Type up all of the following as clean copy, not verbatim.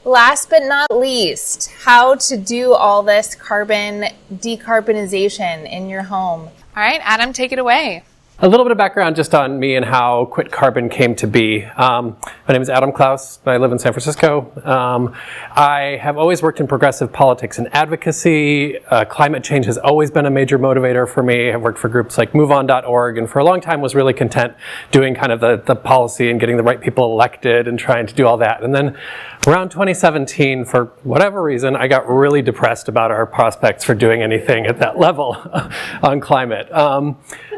Last but not least, how to do all this carbon decarbonization in your home. All right, Adam, take it away. A little bit of background just on me and how Quit Carbon came to be. My name is Adam Klaus. I live in San Francisco. I have always worked in progressive politics and advocacy. Climate change has always been a major motivator for me. I've worked for groups like MoveOn.org, and for a long time was really content doing kind of the policy and getting the right people elected and trying to do all that. And then around 2017, for whatever reason, I got really depressed about our prospects for doing anything at that level on climate.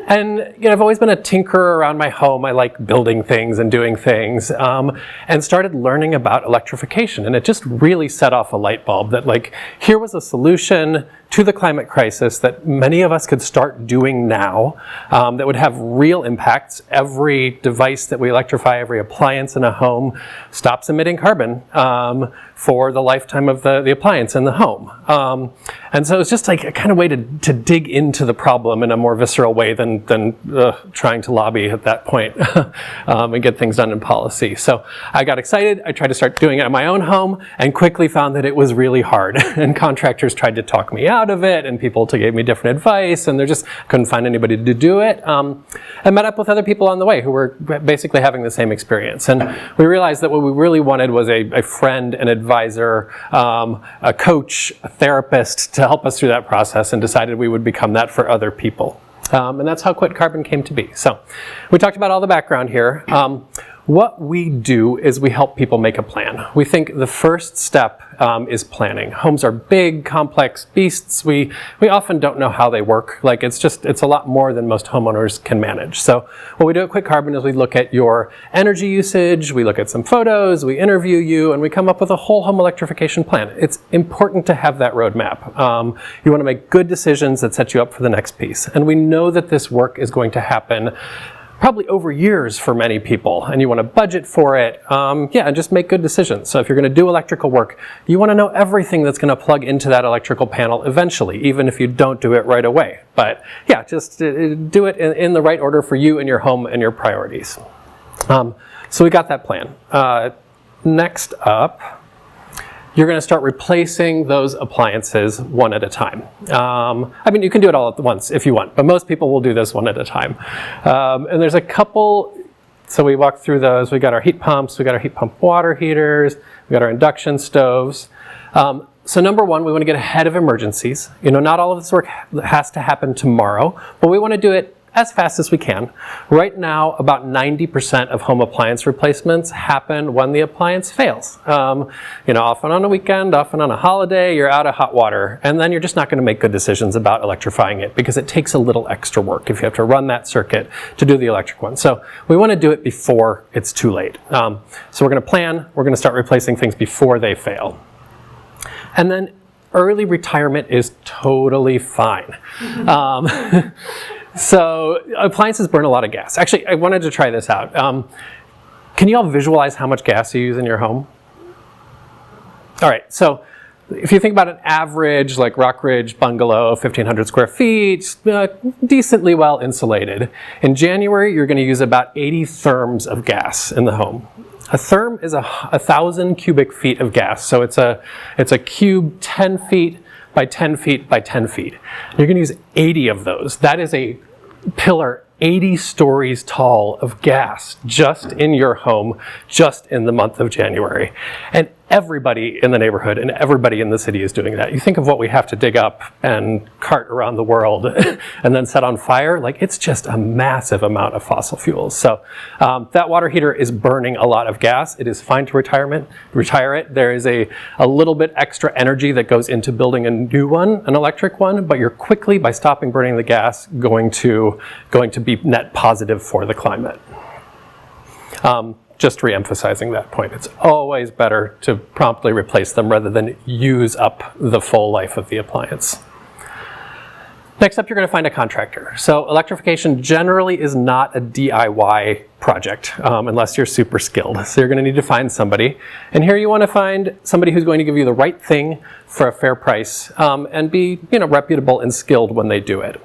And I've always been a tinkerer around my home. I like building things and doing things, and started learning about electrification. And it just really set off a light bulb that, like, here was a solution to the climate crisis that many of us could start doing now, that would have real impacts. Every device that we electrify, every appliance in a home stops emitting carbon for the lifetime of the appliance in the home. And so it's just like a kind of way to dig into the problem in a more visceral way than trying to lobby at that point and get things done in policy. So I got excited. I tried to start doing it in my own home and quickly found that it was really hard. And contractors tried to talk me out of it, and people gave me different advice, and they just couldn't find anybody to do it. I met up with other people on the way who were basically having the same experience. And we realized that what we really wanted was a friend, an advisor, a coach, a therapist to help us through that process, and decided we would become that for other people. And that's how Quit Carbon came to be. So we talked about all the background here. What we do is we help people make a plan. We think the first step is planning. Homes are big, complex beasts. We often don't know how they work. Like, it's a lot more than most homeowners can manage. So what we do at Quit Carbon is we look at your energy usage, we look at some photos, we interview you, and we come up with a whole home electrification plan. It's important to have that roadmap. You want to make good decisions that set you up for the next piece. And we know that this work is going to happen probably over years for many people, and you want to budget for it, and just make good decisions. So if you're going to do electrical work, you want to know everything that's going to plug into that electrical panel eventually, even if you don't do it right away. But yeah, just do it in the right order for you and your home and your priorities. So we got that plan. Next up, you're going to start replacing those appliances one at a time. I mean, you can do it all at once if you want, but most people will do this one at a time. And there's a couple, so we walked through those. We got our heat pumps, we got our heat pump water heaters, we got our induction stoves. So number one, we want to get ahead of emergencies. Not all of this work has to happen tomorrow, but we want to do it as fast as we can. Right now, about 90% of home appliance replacements happen when the appliance fails. Often on a weekend, often on a holiday, you're out of hot water, and then you're just not going to make good decisions about electrifying it because it takes a little extra work if you have to run that circuit to do the electric one. So we want to do it before it's too late. So we're going to plan, we're going to start replacing things before they fail. And then early retirement is totally fine. So appliances burn a lot of gas. Actually, I wanted to try this out. Can you all visualize how much gas you use in your home? All right, so if you think about an average, like Rockridge bungalow, 1,500 square feet, decently well insulated. In January, you're going to use about 80 therms of gas in the home. A therm is 1,000 cubic feet of gas. So it's a cube 10 feet by 10 feet by 10 feet. You're going to use 80 of those. That is a pillar 80 stories tall of gas just in your home, just in the month of January. And everybody in the neighborhood and everybody in the city is doing that. You think of what we have to dig up and cart around the world and then set on fire, like, it's just a massive amount of fossil fuels. So that water heater is burning a lot of gas. It is fine to retire it. There is a little bit extra energy that goes into building a new one, an electric one, but you're quickly, by stopping burning the gas, going to be net positive for the climate. Just re-emphasizing that point. It's always better to promptly replace them rather than use up the full life of the appliance. Next up, you're going to find a contractor. So electrification generally is not a DIY project unless you're super skilled. So you're going to need to find somebody. And here you want to find somebody who's going to give you the right thing for a fair price and be reputable and skilled when they do it.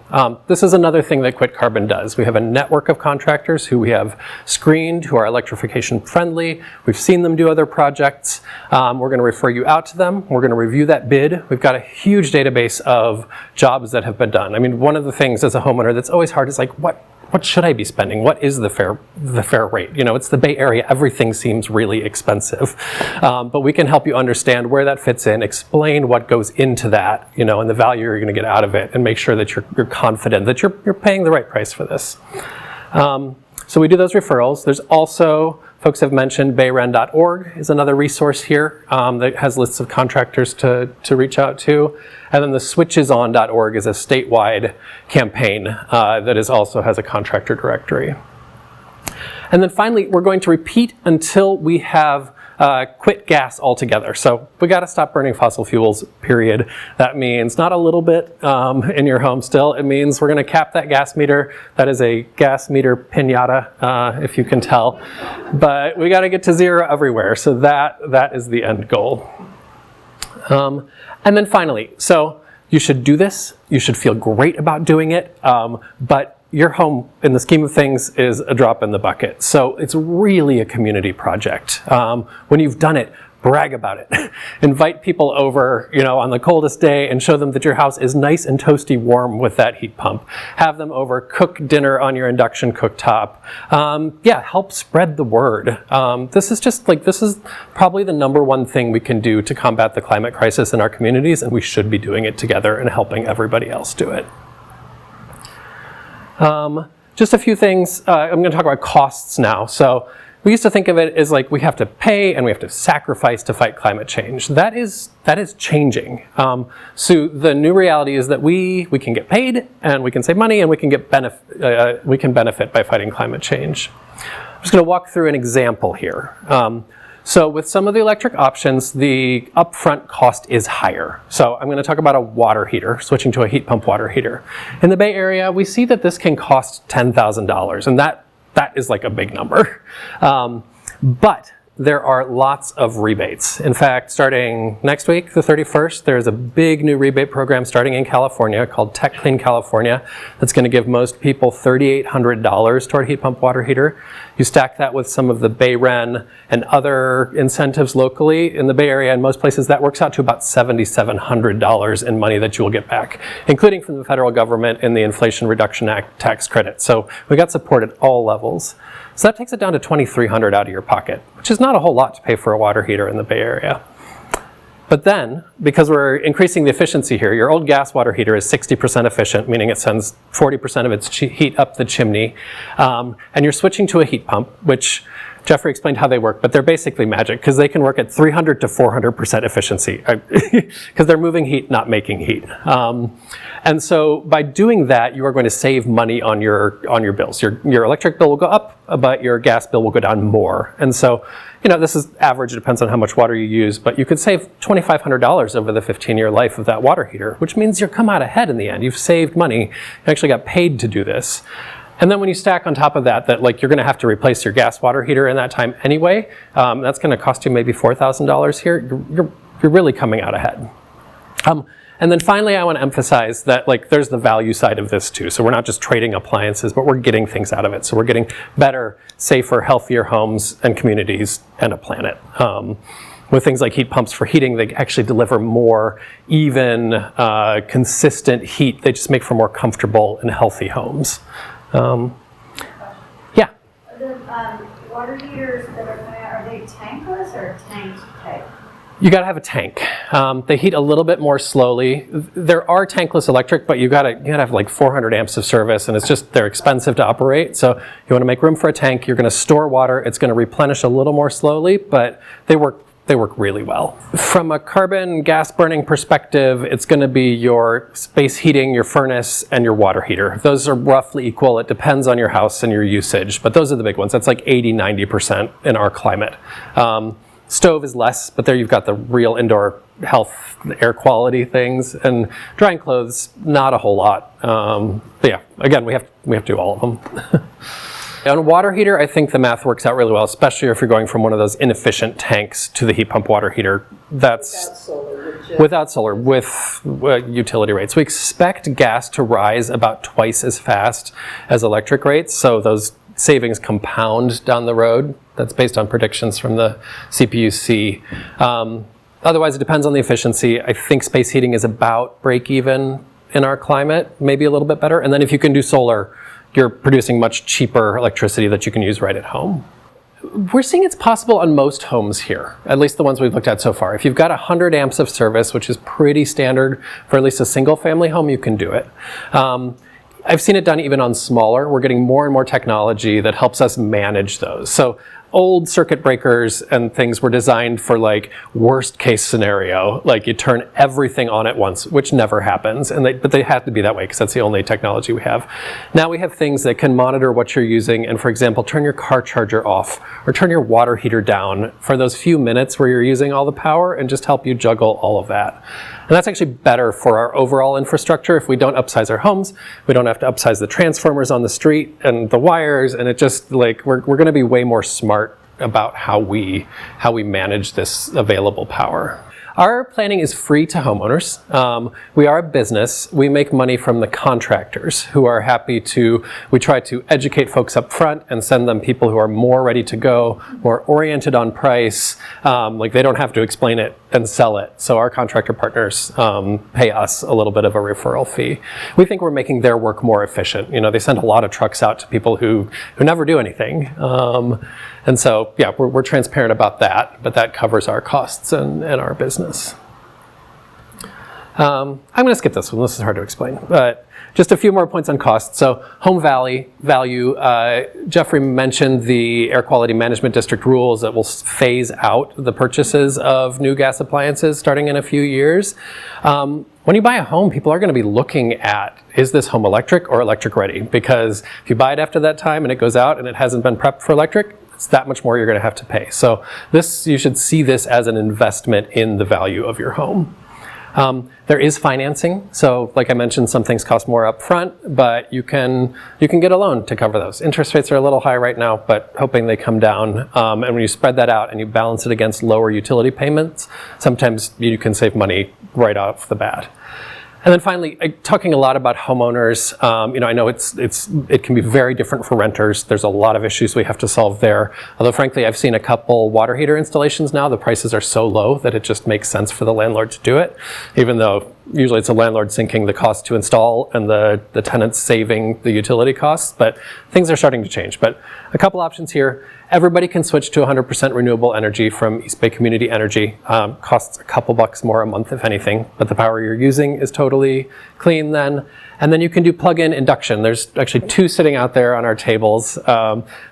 This is another thing that Quit Carbon does. We have a network of contractors who we have screened, who are electrification friendly. We've seen them do other projects. We're going to refer you out to them. We're going to review that bid. We've got a huge database of jobs that have been done. I mean, one of the things as a homeowner that's always hard is like, what should I be spending? What is the fair rate? It's the Bay Area. Everything seems really expensive. But we can help you understand where that fits in, explain what goes into that, and the value you're going to get out of it, and make sure that you're confident that you're paying the right price for this. So we do those referrals. There's also, folks have mentioned bayren.org is another resource here that has lists of contractors to reach out to. And then the switcheson.org is a statewide campaign that also has a contractor directory. And then finally, we're going to repeat until we have quit gas altogether. So we got to stop burning fossil fuels, period. That means not a little bit in your home still. It means we're going to cap that gas meter. That is a gas meter piñata, if you can tell. But we got to get to zero everywhere. So that is the end goal. And then finally, so you should do this. You should feel great about doing it. But your home, in the scheme of things, is a drop in the bucket. So it's really a community project. When you've done it, brag about it. Invite people over, on the coldest day and show them that your house is nice and toasty warm with that heat pump. Have them over, cook dinner on your induction cooktop. Help spread the word. This is probably the number one thing we can do to combat the climate crisis in our communities, and we should be doing it together and helping everybody else do it. Just a few things. I'm going to talk about costs now. So we used to think of it as like we have to pay and we have to sacrifice to fight climate change. That is changing. So the new reality is that we can get paid and we can save money and we can benefit by fighting climate change. I'm just going to walk through an example here. So with some of the electric options, the upfront cost is higher. So I'm going to talk about a water heater, switching to a heat pump water heater. In the Bay Area, we see that this can cost $10,000, and that is like a big number. But there are lots of rebates. In fact, starting next week, the 31st, there's a big new rebate program starting in California called Tech Clean California that's going to give most people $3,800 toward a heat pump water heater. You stack that with some of the Bayren and other incentives locally in the Bay Area, and most places that works out to about $7,700 in money that you will get back, including from the federal government in the Inflation Reduction Act tax credit. So we got support at all levels. So that takes it down to $2,300 out of your pocket, which is not a whole lot to pay for a water heater in the Bay Area. But then, because we're increasing the efficiency here, your old gas water heater is 60% efficient, meaning it sends 40% of its heat up the chimney. And you're switching to a heat pump, which Jeffrey explained how they work, but they're basically magic because they can work at 300 to 400% efficiency because they're moving heat, not making heat. And so by doing that, you are going to save money on your bills. Your electric bill will go up, but your gas bill will go down more. And so, this is average. It depends on how much water you use, but you could save $2,500 over the 15-year life of that water heater, which means you'll come out ahead in the end. You've saved money. You actually got paid to do this. And then when you stack on top of that you're going to have to replace your gas water heater in that time anyway, that's going to cost you maybe $4,000 here. You're really coming out ahead. And then finally, I want to emphasize that there's the value side of this too. So we're not just trading appliances, but we're getting things out of it. So we're getting better, safer, healthier homes and communities and a planet. With things like heat pumps for heating, they actually deliver more even, consistent heat. They just make for more comfortable and healthy homes. Yeah. The water heaters that are coming out, are they tankless or tank type? You got to have a tank. They heat a little bit more slowly. There are tankless electric, but you got to have 400 amps of service, and they're expensive to operate. So you want to make room for a tank. You're going to store water. It's going to replenish a little more slowly, but they work really well. From a carbon gas burning perspective, it's going to be your space heating, your furnace, and your water heater. Those are roughly equal. It depends on your house and your usage, but those are the big ones. That's 80-90% in our climate. Stove is less, but there you've got the real indoor health, air quality things, and drying clothes, not a whole lot. But yeah, again, we have to do all of them. On a water heater, I think the math works out really well, especially if you're going from one of those inefficient tanks to the heat pump water heater. That's without solar, with utility rates. We expect gas to rise about twice as fast as electric rates, so those savings compound down the road. That's based on predictions from the CPUC. Otherwise, it depends on the efficiency. I think space heating is about break even in our climate, maybe a little bit better. And then if you can do solar, you're producing much cheaper electricity that you can use right at home. We're seeing it's possible on most homes here, at least the ones we've looked at so far. If you've got 100 amps of service, which is pretty standard for at least a single family home, you can do it. I've seen it done even on smaller. We're getting more and more technology that helps us manage those. So old circuit breakers and things were designed for like worst case scenario, like you turn everything on at once, which never happens. But they have to be that way because that's the only technology we have. Now we have things that can monitor what you're using and, for example, turn your car charger off or turn your water heater down for those few minutes where you're using all the power and just help you juggle all of that. And that's actually better for our overall infrastructure. If we don't upsize our homes, we don't have to upsize the transformers on the street and the wires, and it just like we're going to be way more smart about how we manage this available power. Our planning is free to homeowners. We are a business. We make money from the contractors who are happy to, we try to educate folks up front and send them people who are more ready to go, more oriented on price, like they don't have to explain it and sell it. So our contractor partners pay us a little bit of a referral fee. We think we're making their work more efficient. You know, they send a lot of trucks out to people who never do anything. And so, yeah, we're transparent about that, but that covers our costs and our business. I'm going to skip this one. This is hard to explain, but just a few more points on cost. So home value, Jeffrey mentioned the Air Quality Management District rules that will phase out the purchases of new gas appliances starting in a few years. When you buy a home, people are going to be looking at, is this home electric or electric ready? Because if you buy it after that time and it goes out and it hasn't been prepped for electric, it's that much more you're going to have to pay. So you should see this as an investment in the value of your home. There is financing. So like I mentioned, some things cost more up front, but you can get a loan to cover those. Interest rates are a little high right now, but hoping they come down. And when you spread that out and you balance it against lower utility payments, sometimes you can save money right off the bat. And then finally, talking a lot about homeowners, I know it can be very different for renters. There's a lot of issues we have to solve there. Although frankly, I've seen a couple water heater installations now. The prices are so low that it just makes sense for the landlord to do it, even though usually it's a landlord sinking the cost to install and the tenants saving the utility costs. But things are starting to change. But a couple options here. Everybody can switch to 100% renewable energy from East Bay Community Energy. Costs a couple bucks more a month, if anything, but the power you're using is totally clean then. And then you can do plug-in induction. There's actually two sitting out there on our tables.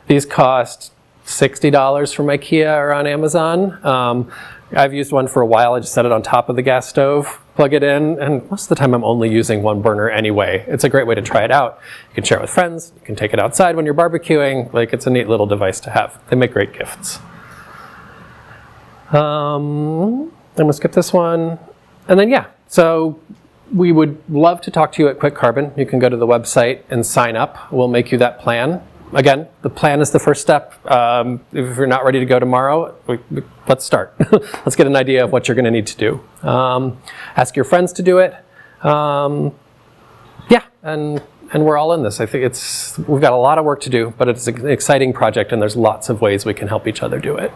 These cost $60 from IKEA or on Amazon. I've used one for a while. I just set it on top of the gas stove, plug it in, and most of the time I'm only using one burner anyway. It's a great way to try it out. You can share it with friends. You can take it outside when you're barbecuing. Like, it's a neat little device to have. They make great gifts. I'm gonna skip this one. And then, so we would love to talk to you at Quick Carbon. You can go to the website and sign up. We'll make you that plan. Again, the plan is the first step. If you're not ready to go tomorrow, let's start. Let's get an idea of what you're going to need to do. Ask your friends to do it. And we're all in this. I think we've got a lot of work to do, but it's an exciting project, and there's lots of ways we can help each other do it.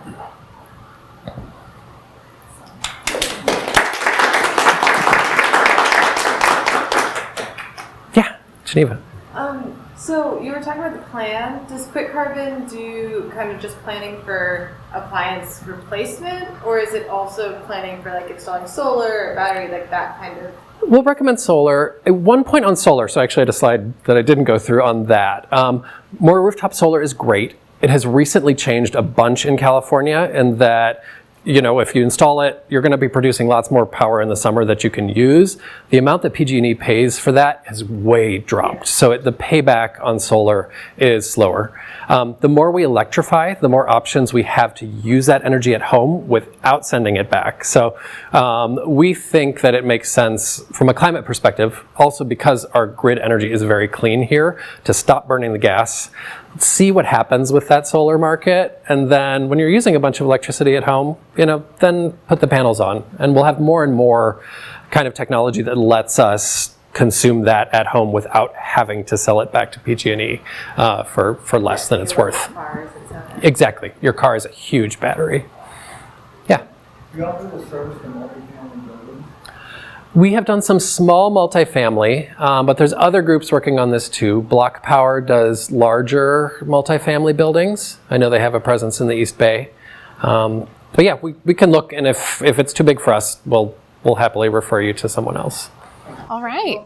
Yeah, Geneva. So you were talking about the plan. Does Quick Carbon do kind of just planning for appliance replacement, or is it also planning for like installing solar or battery, like that kind of? We'll recommend solar. At one point on solar, so I actually had a slide that I didn't go through on that. More rooftop solar is great. It has recently changed a bunch in California in that, if you install it, you're going to be producing lots more power in the summer that you can use. The amount that PG&E pays for that has way dropped. So the payback on solar is slower. The more we electrify, the more options we have to use that energy at home without sending it back. So we think that it makes sense from a climate perspective, also because our grid energy is very clean here, to stop burning the gas. see what happens with that solar market, and then when you're using a bunch of electricity at home, then put the panels on, and we'll have more and more kind of technology that lets us consume that at home without having to sell it back to PG&E for less than it's worth. Cars and stuff. Exactly. Your car is a huge battery. Yeah. Do you offer the service for multifamily buildings? We have done some small multifamily, but there's other groups working on this too. Block Power does larger multifamily buildings. I know they have a presence in the East Bay. But yeah, we can look, and if it's too big for us, we'll happily refer you to someone else. All right.